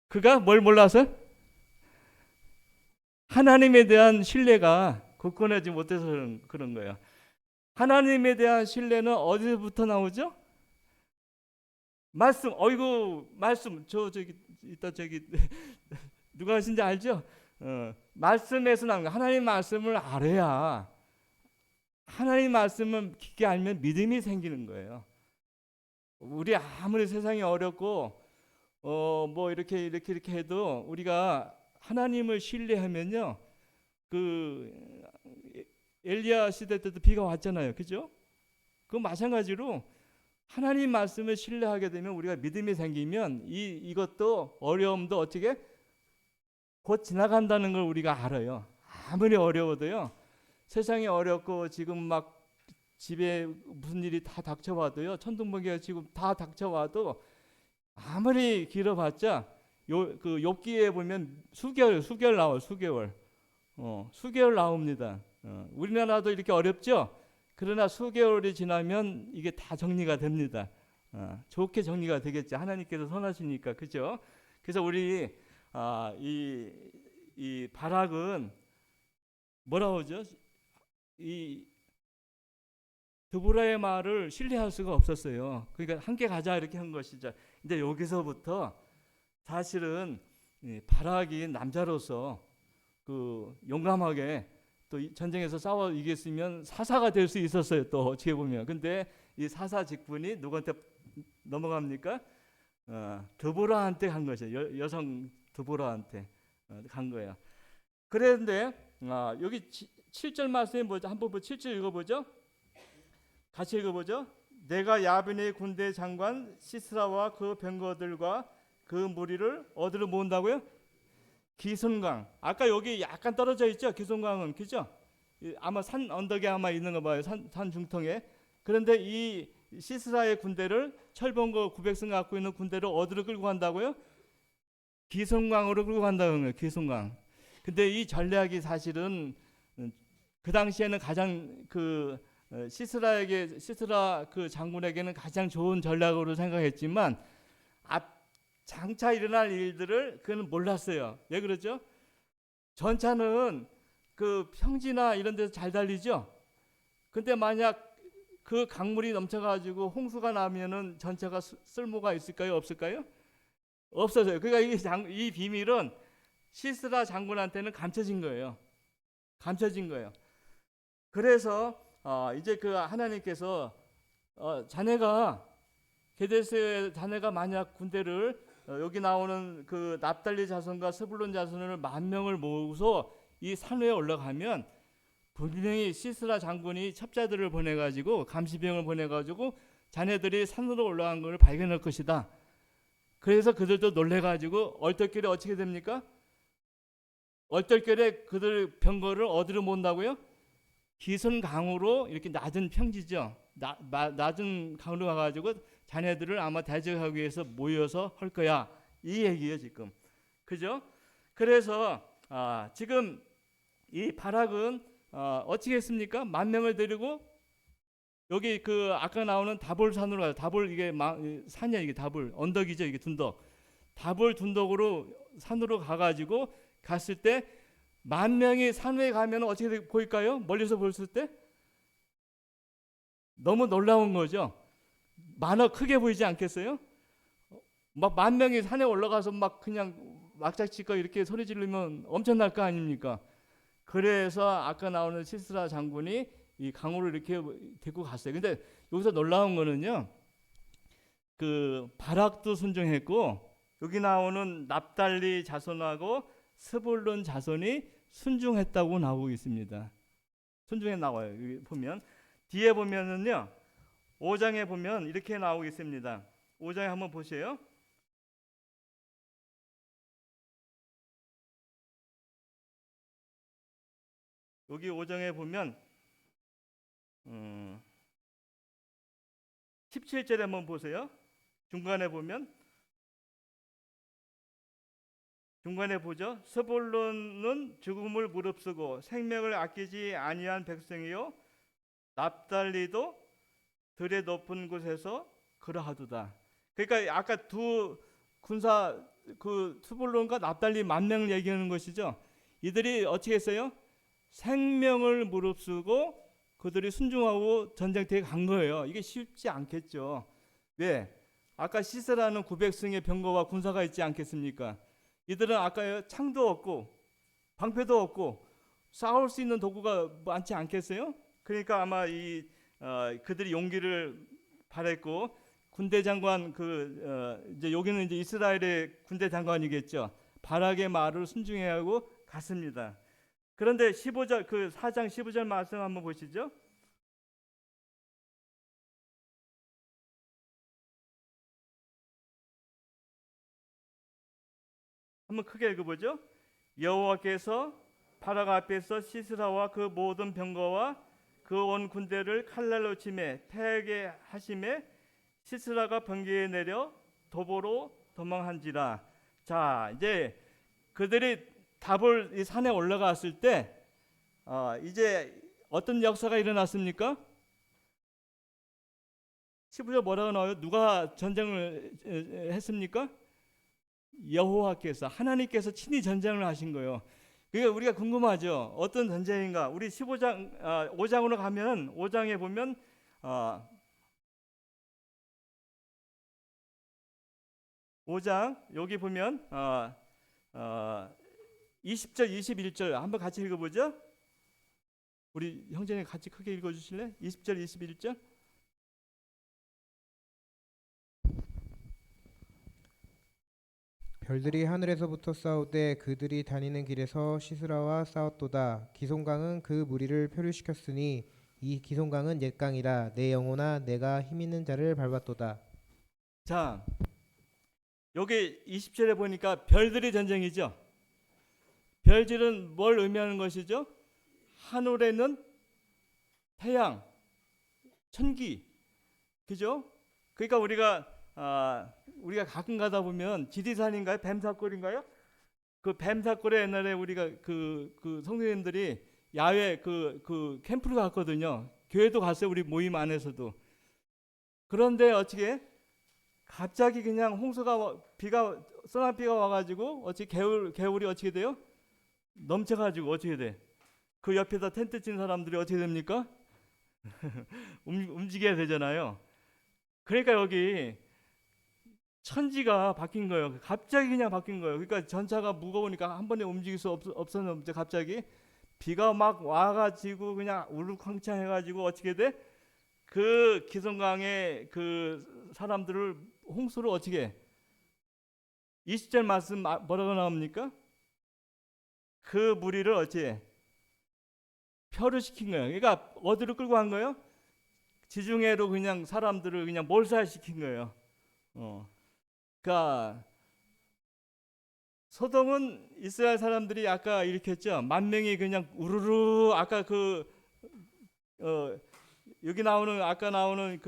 [SPEAKER 1] 그가 뭘 몰라서? 하나님에 대한 신뢰가 굳건하지 못해서 그런 거예요. 하나님에 대한 신뢰는 어디서부터 나오죠? 말씀, 어이구, 말씀, 저기 이따 저기 누가 하신지 알죠? 말씀에서 나온 거. 하나님 말씀을 알아야, 하나님 말씀을 깊게 알면 믿음이 생기는 거예요. 우리 아무리 세상이 어렵고 뭐 이렇게 해도 우리가 하나님을 신뢰하면요, 그 엘리야 시대 때도 비가 왔잖아요, 그죠? 그 마찬가지로 하나님 말씀을 신뢰하게 되면, 우리가 믿음이 생기면 이것도 어려움도 어떻게 곧 지나간다는 걸 우리가 알아요. 아무리 어려워도요, 세상이 어렵고 지금 막 집에 무슨 일이 다 닥쳐와도요, 천둥번개가 지금 다 닥쳐와도 아무리 길어봤자 그 욥기에 보면 수개월 나와요. 수개월 나옵니다. 우리나라도 이렇게 어렵죠. 그러나 수개월이 지나면 이게 다 정리가 됩니다. 좋게 정리가 되겠죠. 하나님께서 선하시니까, 그죠? 그래서 우리 이 바락은 뭐라고 하죠? 이 드보라의 말을 신뢰할 수가 없었어요. 그러니까 함께 가자 이렇게 한 것이죠. 근데 여기서부터 사실은 바락이 남자로서 그 용감하게 또 전쟁에서 싸워 이겼으면 사사가 될 수 있었어요. 또 어떻게 보면. 근데 이 사사 직분이 누구한테 넘어갑니까? 드보라한테 간 것이에요. 여성 드보라한테 간 거예요. 그런데 여기 7절 말씀에 뭐죠? 한번 7절 읽어보죠. 같이 읽어보죠. 내가 야빈의 군대 장관 시스라와 그 병거들과 그 무리를 어디로 모은다고요? 기손강. 아까 여기 약간 떨어져 있죠. 기손강은, 그죠? 아마 산 언덕에 아마 있는 거 봐요. 산 중통에. 그런데 이 시스라의 군대를, 철병거 900승 갖고 있는 군대를 어디로 끌고 간다고요? 기손강으로 끌고 간다는 거예요. 기손강. 근데 이 전략이 사실은 그 당시에는 가장 시스라 그 장군에게는 가장 좋은 전략으로 생각했지만 장차 일어날 일들을 그는 몰랐어요. 왜 그러죠? 전차는 그 평지나 이런 데서 잘 달리죠. 근데 만약 그 강물이 넘쳐가지고 홍수가 나면은 전차가 쓸모가 있을까요? 없을까요? 없어져요. 그러니까 이 비밀은 시스라 장군한테는 감춰진 거예요. 감춰진 거예요. 그래서 이제 그 하나님께서 자네가 게데스의 자네가 만약 군대를 여기 나오는 그 납달리 자손과 스불론 자손을 10,000명을 모으고서 이 산 위에 올라가면 분명히 시스라 장군이 첩자들을 보내가지고 감시병을 보내가지고 자네들이 산으로 올라간 걸 발견할 것이다. 그래서 그들도 놀래가지고 얼떨결에 어떻게 됩니까? 얼떨결에 그들 병거를 어디로 모은다고요? 기손강으로, 이렇게 낮은 평지죠. 낮은 강으로 가가지고 자네들을 아마 대적하기 위해서 모여서 할 거야. 이 얘기예요 지금. 그죠? 그래서 지금 이 바락은 어떻게 했습니까? 10,000명을 데리고 여기 그 아까 나오는 다볼산으로 가요. 다볼, 이게 산이야, 이게 다볼 언덕이죠. 이게 둔덕. 다볼 둔덕으로 산으로 가가지고 갔을 때 10,000명이 산 위에 가면 어떻게 보일까요? 멀리서 봤을 때 너무 놀라운 거죠. 크게 보이지 않겠어요? 막 10,000명이 산에 올라가서 막 그냥 막작치고 이렇게 소리 지르면 엄청날 거 아닙니까? 그래서 아까 나오는 시스라 장군이 이 강으로 이렇게 데리고 갔어요. 근데 여기서 놀라운 거는요, 그 바락도 순종했고 여기 나오는 납달리 자손하고 스불론 자손이 순종했다고 나오고 있습니다. 순종에 나와요. 여기 보면 뒤에 보면은요, 5장에 보면 이렇게 나오고 있습니다. 5장에 한번 보세요. 여기 5장에 보면 17절에 한번 보세요. 중간에 보죠. 스불론은 죽음을 무릅쓰고 생명을 아끼지 아니한 백성이요, 납달리도 들의 높은 곳에서 그러하도다. 그러니까 아까 두 군사, 그 스불론과 납달리 10,000명을 얘기하는 것이죠. 이들이 어떻게 했어요? 생명을 무릅쓰고 그들이 순종하고 전쟁터에 간 거예요. 이게 쉽지 않겠죠. 왜? 아까 시스라는 900승의 병거와 군사가 있지 않겠습니까? 이들은 아까 창도 없고 방패도 없고 싸울 수 있는 도구가 많지 않겠어요? 그러니까 아마 그들이 용기를 발했고 군대 장관 이제 여기는 이제 이스라엘의 군대 장관이겠죠. 바락의 말을 순종해야 하고 갔습니다. 그런데 15절 그 4장 15절 말씀 한번 보시죠. 한번 크게 읽어보죠. 여호와께서 바락 앞에서 시스라와 그 모든 병거와 그 온 군대를 칼날로 치매 패하게 하심에 시스라가 번개에 내려 도보로 도망한지라. 자, 이제 그들이 다볼 이 산에 올라갔을 때 이제 어떤 역사가 일어났습니까? 15절 뭐라고 나와요? 누가 전쟁을 했습니까? 여호와께서, 하나님께서 친히 전쟁을 하신 거예요. 그러니까 우리가 궁금하죠. 어떤 전쟁인가? 우리 15장 5장으로 가면 5장에 보면 5장 여기 보면 20절 21절 한번 같이 읽어보죠. 우리 형제님 같이 크게 읽어주실래? 20절 21절.
[SPEAKER 2] 별들이 하늘에서부터 싸우되 그들이 다니는 길에서 시스라와 싸웠도다. 기송강은 그 무리를 표류시켰으니 이 기송강은 옛 강이라. 내 영혼아 내가 힘있는 자를 밟았도다.
[SPEAKER 1] 자, 여기 20절에 보니까 별들의 전쟁이죠. 별들은 뭘 의미하는 것이죠? 하늘에는 태양, 천기, 그죠? 그러니까 우리가 가끔 가다 보면 지리산인가요? 뱀사골인가요? 그 뱀사골에 옛날에 우리가 그 성도님들이 야외 그 캠프를 갔거든요. 교회도 갔어요. 우리 모임 안에서도. 그런데 어떻게 갑자기 그냥 쏘나비가 와가지고 어떻게 개울이 어떻게 돼요? 넘쳐가지고 어떻게 돼? 그 옆에다 텐트 친 사람들이 어떻게 됩니까? 움직여야 되잖아요. 그러니까 여기 천지가 바뀐 거예요. 갑자기 그냥 바뀐 거예요. 그러니까 전차가 무거우니까 한 번에 움직일 수 없었는데 갑자기 비가 막 와가지고 그냥 우르쾅창 해가지고 어떻게 돼? 그 기성강의 그 사람들을 홍수를 어떻게 20절 말씀 뭐라고 나옵니까? 그 무리를 어찌 표류시킨 거예요. 그러니까 어디로 끌고 간 거예요? 지중해로 그냥 사람들을 그냥 몰살시킨 거예요. 그러니까 소돔은 이스라엘 사람들이 아까 일으켰죠. 10,000명이 그냥 우르르 아까 여기 나오는 아까 나오는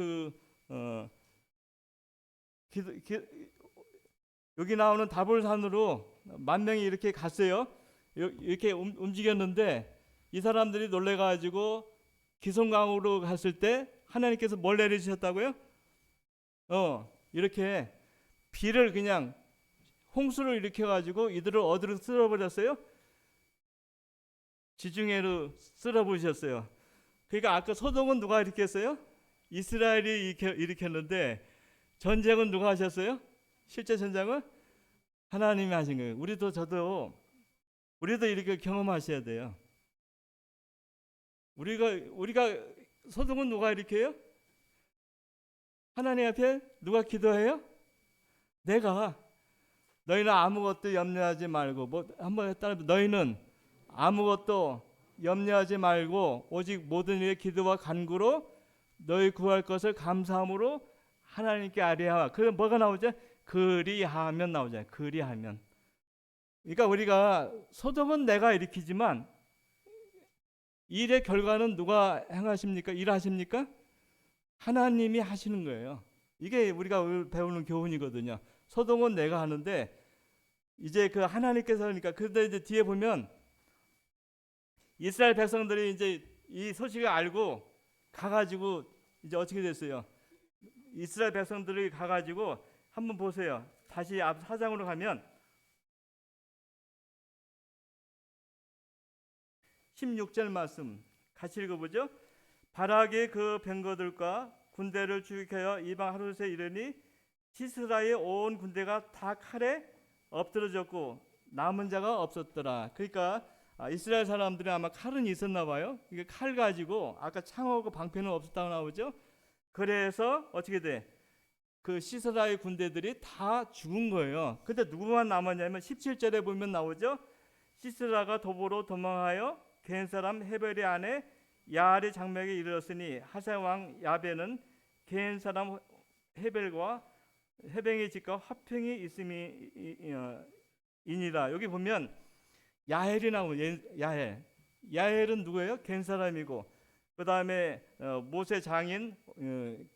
[SPEAKER 1] 여기 나오는 다볼산으로 10,000명이 이렇게 갔어요. 이렇게 움직였는데 이 사람들이 놀래가지고 기송강으로 갔을 때 하나님께서 뭘 내리셨다고요? 이렇게 비를 그냥 홍수를 일으켜가지고 이들을 어디로 쓸어버렸어요? 지중해로 쓸어버리셨어요. 그러니까 아까 소돔은 누가 일으켰어요? 이스라엘이 일으켰는데 전쟁은 누가 하셨어요? 실제 전쟁은 하나님이 하신 거예요. 우리도 이렇게 경험하셔야 돼요. 우리가 소돔은 누가 일으켜요? 하나님 앞에 누가 기도해요? 내가. 너희는 아무것도 염려하지 말고 한번 따라 너희는 아무것도 염려하지 말고 오직 모든 일에 기도와 간구로 너희 구할 것을 감사함으로 하나님께 아뢰하라. 그럼 뭐가 나오죠? 그리하면 나오잖아요. 그리하면. 그러니까 우리가 소돔은 내가 일으키지만 일의 결과는 누가 행하십니까? 일하십니까? 하나님이 하시는 거예요. 이게 우리가 배우는 교훈이거든요. 소돔은 내가 하는데 이제 그 하나님께서 하니까 그런데 이제 뒤에 보면 이스라엘 백성들이 이제 이 소식을 알고 가가지고 이제 어떻게 됐어요? 이스라엘 백성들이 가가지고 한번 보세요. 다시 앞 4장으로 가면 16절 말씀 같이 읽어보죠. 바락의 그 병거들과 군대를 주격하여 이방 하루세 이르니 시스라의 온 군대가 다 칼에 엎드러졌고 남은 자가 없었더라. 그러니까 이스라엘 사람들이 아마 칼은 있었나 봐요. 이게 칼 가지고 아까 창하고 방패는 없었다고 나오죠. 그래서 어떻게 돼? 그 시스라의 군대들이 다 죽은 거예요. 근데 누구만 남았냐면 17절에 보면 나오죠. 시스라가 도보로 도망하여 겐 사람 헤벨의 아내 야알의 장막에 이르렀으니 하세 왕 야베는 겐 사람 헤벨과 헤뱅의 집과 화평이 있음이니라. 여기 보면 야헬이 나오고 야헬은 누구예요? 겐 사람이고 그 다음에 모세 장인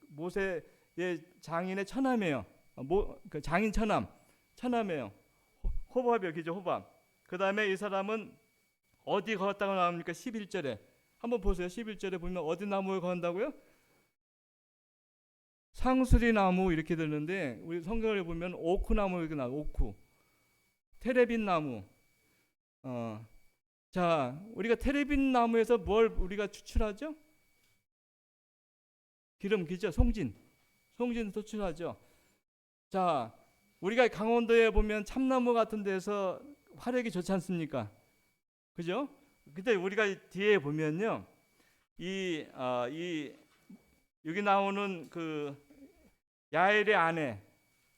[SPEAKER 1] 모세의 장인의 처남이에요. 그 장인 처남이에요. 호밥이요, 그죠? 호밥. 그 다음에 이 사람은 어디 걸었다고 나옵니까? 11절에 한번 보세요. 11절에 보면 어디 나무에 건다고요? 상수리 나무 이렇게 되는데 우리 성경을 보면 오크 나무 이렇게 나와. 오크, 테레빈 나무. 자, 우리가 테레빈 나무에서 뭘 우리가 추출하죠? 기름, 그죠? 송진 추출하죠. 자, 우리가 강원도에 보면 참나무 같은 데서 화력이 좋지 않습니까? 그죠? 근데 우리가 뒤에 보면요, 여기 나오는 그 야엘의 아내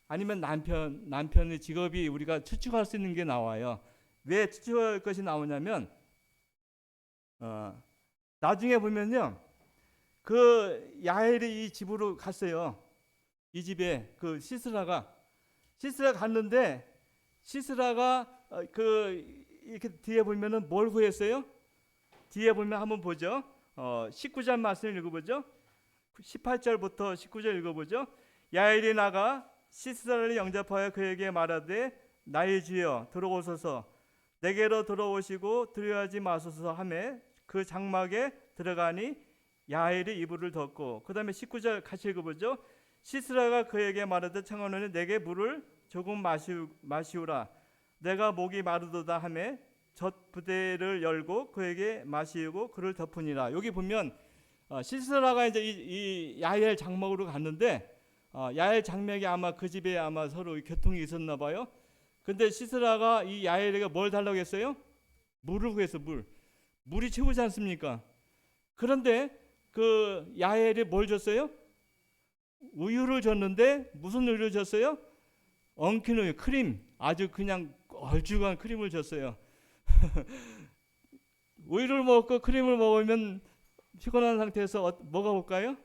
[SPEAKER 1] 아니면 남편의 직업이 우리가 추측할 수 있는 게 나와요. 왜 추측할 것이 나오냐면 나중에 보면요, 그 야엘이 이 집으로 갔어요. 이 집에 그 시스라가 갔는데 시스라가 이렇게 뒤에 보면은 뭘 구했어요? 뒤에 보면 한번 보죠. 19절 말씀을 읽어보죠. 18절부터 19절 읽어보죠. 야엘이 나가 시스라를 영접하여 그에게 말하되 나의 주여 들어오소서 내게로 들어오시고 두려워하지 마소서 하매 그 장막에 들어가니 야엘이 이불을 덮고 그 다음에 19절 같이 읽어보죠. 시스라가 그에게 말하되 청하노니 내게 물을 조금 마시우라 내가 목이 마르도다 하매 젖 부대를 열고 그에게 마시우고 그를 덮으니라. 여기 보면 시스라가 이제 이 야엘 장막으로 갔는데 야엘 장막이 아마 그 집에 아마 서로 교통이 있었나 봐요. 근데 시스라가 이 야엘에게 뭘 달라고 했어요? 물을 구했어. 물이 최고지 않습니까? 그런데 그 야엘이 뭘 줬어요? 우유를 줬는데 무슨 우유를 줬어요? 엉킨 우유, 크림, 아주 그냥 얼죽한 크림을 줬어요. 우유를 먹고 크림을 먹으면 피곤한 상태에서 뭐가 올까요?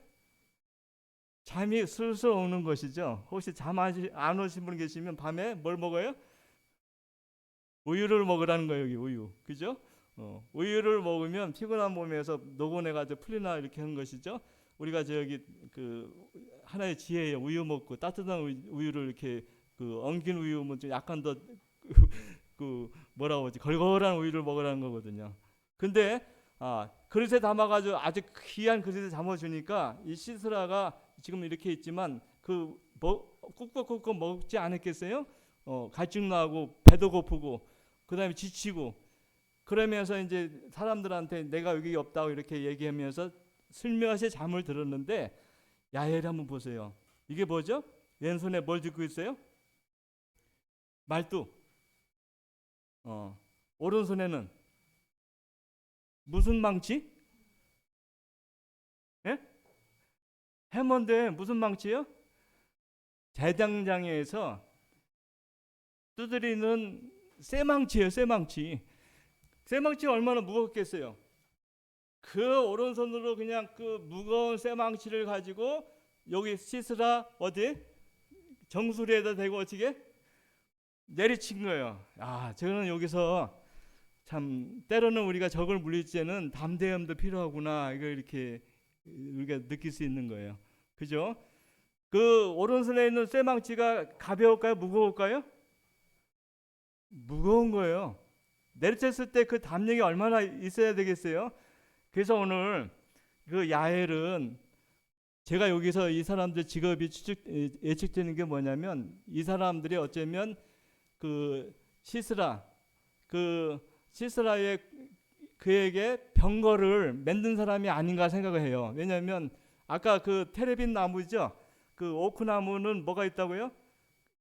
[SPEAKER 1] 잠이 슬슬 오는 것이죠. 혹시 잠 안 오신 분 계시면 밤에 뭘 먹어요? 우유를 먹으라는 거예요. 여기 우유, 그죠? 우유를 먹으면 피곤한 몸에서 녹아내가지고 풀리나 이렇게 하는 것이죠. 우리가 저기 그 하나의 지혜예요. 우유 먹고 따뜻한 우유를 이렇게 그 엉킨 우유 뭐 약간 더 그 뭐라고 하지 걸걸한 우유를 먹으라는 거거든요. 근데 그릇에 담아가지고 아주 귀한 그릇에 담아주니까 이 시스라가 지금 이렇게 있지만 그 꾹꾹꾹꾹 먹지 않았겠어요? 갈증 나고 배도 고프고 그다음에 지치고 그러면서 이제 사람들한테 내가 여기 없다고 이렇게 얘기하면서 슬며시 잠을 들었는데 야엘 한번 보세요. 이게 뭐죠? 왼손에 뭘 쥐고 있어요? 말뚝. 오른손에는 무슨 망치? 예? 해먼데 무슨 망치요? 대장장에서 두드리는 쇠망치예요. 쇠망치 얼마나 무겁겠어요? 그 오른손으로 그냥 그 무거운 쇠망치를 가지고 여기 시스라 어디 정수리에다 대고 어떻게 내리친 거예요. 저는 여기서 참 때로는 우리가 적을 물릴 때는 담대함도 필요하구나 이거 이렇게 우리가 느낄 수 있는 거예요. 그죠? 그 오른손에 있는 쇠망치가 가벼울까요? 무거울까요? 무거운 거예요. 내리쳤을 때 그 담력이 얼마나 있어야 되겠어요? 그래서 오늘 그 야엘은 제가 여기서 이 사람들 직업이 예측되는 게 뭐냐면 이 사람들이 어쩌면 그 시스라의 그에게 병거를 만든 사람이 아닌가 생각을 해요. 왜냐하면 아까 그 테레빈 나무죠. 그 오크나무는 뭐가 있다고요?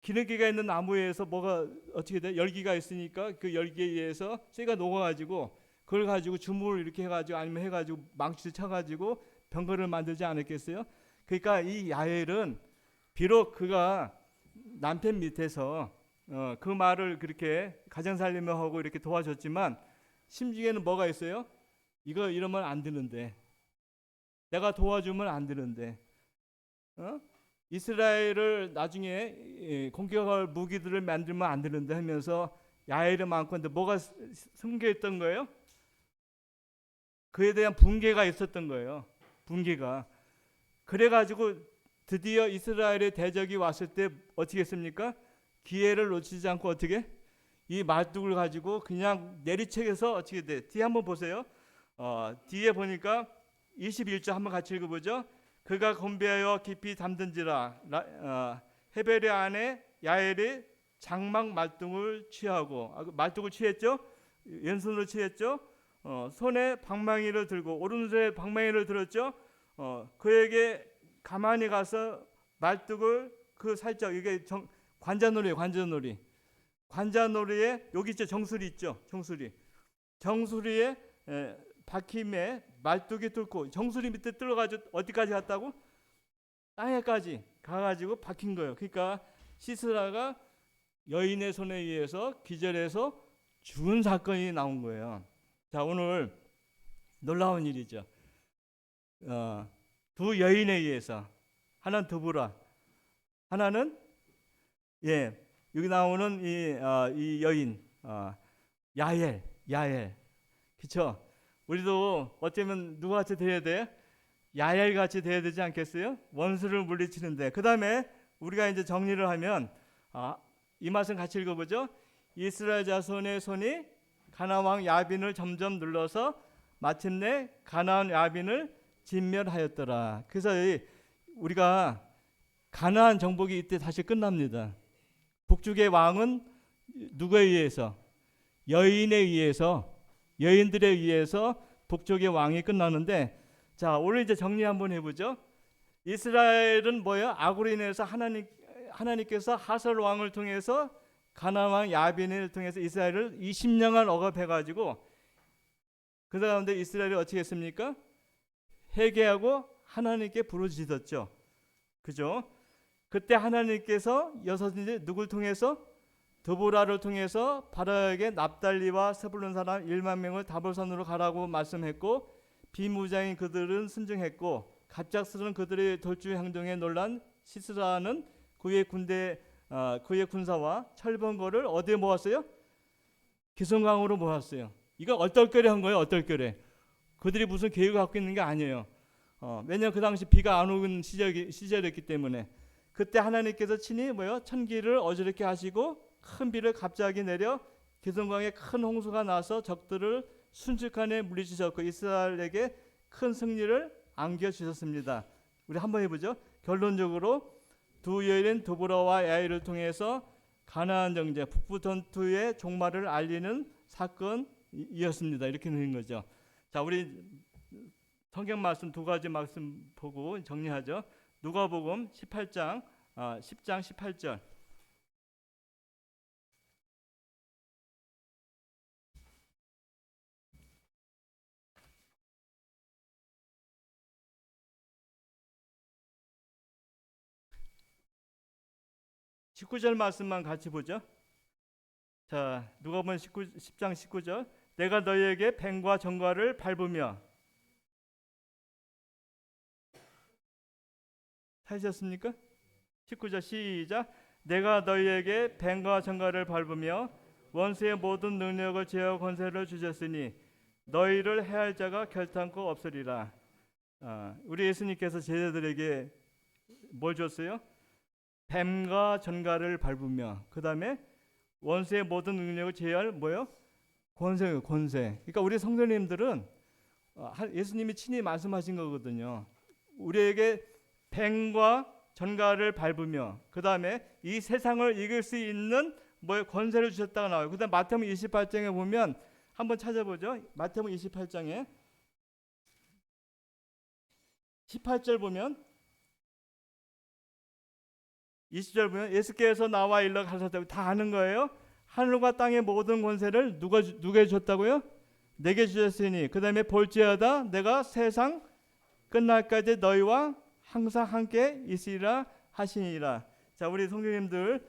[SPEAKER 1] 기름기가 있는 나무에서 뭐가 어떻게 돼? 열기가 있으니까 그 열기에 의해서 쇠가 녹아가지고 그걸 가지고 주물을 이렇게 해가지고 아니면 해가지고 망치를 쳐가지고 병거를 만들지 않았겠어요? 그러니까 이 야엘은 비록 그가 남편 밑에서 그 말을 그렇게 가정 살림을 하고 이렇게 도와줬지만 심중에는 뭐가 있어요? 이거 이러면 안 되는데, 내가 도와주면 안 되는데, 이스라엘을 나중에 공격할 무기들을 만들면 안 되는데 하면서 야엘은 많고, 근데 뭐가 숨겨 있던 거예요? 그에 대한 분개가 있었던 거예요. 분개가. 그래가지고 드디어 이스라엘의 대적이 왔을 때 어떻게 했습니까? 기회를 놓치지 않고 어떻게? 이 말뚝을 가지고 그냥 내리쳐서 어떻게 돼? 뒤에 한번 보세요. 뒤에 보니까 21절 한번 같이 읽어보죠. 그가 건배하여 깊이 담든지라 헤베르 안에 야엘이 장막 말뚝을 취하고, 말뚝을 취했죠? 왼손으로 취했죠? 손에 방망이를 들고 오른손에 방망이를 들었죠? 그에게 가만히 가서 말뚝을 그 살짝, 이게 관자놀이에요. 관자놀이에 여기 있죠, 정수리 있죠, 정수리에 박힘에 말뚝이 뚫고, 정수리 밑에 뚫어가지고 어디까지 갔다고? 땅에까지 가가지고 박힌 거예요. 그러니까 시스라가 여인의 손에 의해서 기절해서 죽은 사건이 나온 거예요. 자, 오늘 놀라운 일이죠. 두 여인에 의해서, 하나는 드보라, 하나는 여기 나오는 이 여인 야엘, 그렇죠? 우리도 어쩌면 누구 같이 돼야 돼? 야엘 같이 돼야 되지 않겠어요? 원수를 물리치는데. 그 다음에 우리가 이제 정리를 하면 이 말씀 같이 읽어보죠. 이스라엘 자손의 손이 가나안 왕 야빈을 점점 눌러서 마침내 가나안 야빈을 진멸하였더라. 그래서 우리가 가나안 정복이 이때 다시 끝납니다. 북쪽의 왕은 누구에 의해서? 여인들에 의해서 북쪽의 왕이 끝나는데, 자, 오늘 이제 정리 한번 해보죠. 이스라엘은 뭐예요? 악으로 인해서 하나님께서 하설 왕을 통해서 가나안 왕 야빈을 통해서 이스라엘을 20년간 억압해가지고, 그 가운데 이스라엘이 어떻게 했습니까? 회개하고 하나님께 부르짖었죠. 그죠? 그때 하나님께서 여섯째 누굴 통해서? 드보라를 통해서 바락에게 납달리와 스불론 사람 1만 명을 다볼산으로 가라고 말씀했고, 비무장인 그들은 순종했고, 갑작스러운 그들의 돌주 행동에 놀란 시스라는 그의 군사와 철번거를 어디에 모았어요? 기송강으로 모았어요. 이거 얼떨결에 한 거예요. 얼떨결에. 그들이 무슨 계획을 갖고 있는 게 아니에요. 왜냐하면 그 당시 비가 안 오는 시절이었기 때문에. 그때 하나님께서 친히 천기를 어지럽게 하시고 큰 비를 갑자기 내려 기송강에 큰 홍수가 나서 적들을 순식간에 물리치셨고 이스라엘에게 큰 승리를 안겨주셨습니다. 우리 한번 해보죠. 결론적으로 두 여인 드보라와 야엘을 통해서 가나안 정제 북부 전투의 종말을 알리는 사건이었습니다. 이렇게 되는 거죠. 자, 우리 성경 말씀 두 가지 말씀 보고 정리하죠. 누가복음 10장 18절. (19절) 말씀만 같이 보죠. 자, 누가복음 10장 19절. 내가 너희에게 뱀과 정갈을 밟으며, 하셨습니까? 19절 시작. 내가 너희에게 뱀과 정갈을 밟으며 원수의 모든 능력을 제어 권세를 주셨으니 너희를 해할 자가 결탄코 없으리라. 우리 예수님께서 제자들에게 뭘 줬어요? 뱀과 전갈을 밟으며, 그 다음에 원수의 모든 능력을 제어할 뭐요? 권세. 그러니까 우리 성도님들은 예수님이 친히 말씀하신 거거든요. 우리에게 뱀과 전갈을 밟으며, 그 다음에 이 세상을 이길 수 있는 권세를 주셨다가 나와요. 그 다음 마태복음 28장에 보면 한번 찾아보죠. 마태복음 28장에 18절 보면 20절 보면 예수께서 나와 일러 가르쳤다고 다 아는 거예요. 하늘과 땅의 모든 권세를 누가 줬다고요? 내게 주셨으니 그 다음에 볼지어다 내가 세상 끝날까지 너희와 항상 함께 있으리라 하시니라. 자, 우리 성도님들,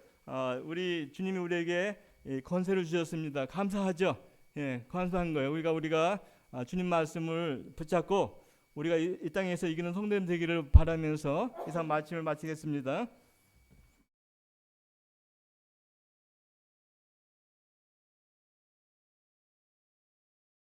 [SPEAKER 1] 우리 주님이 우리에게 권세를 주셨습니다. 감사하죠. 예, 감사한 거예요. 우리가 주님 말씀을 붙잡고 우리가 이 땅에서 이기는 성도님 되기를 바라면서 이상 말씀을 마치겠습니다.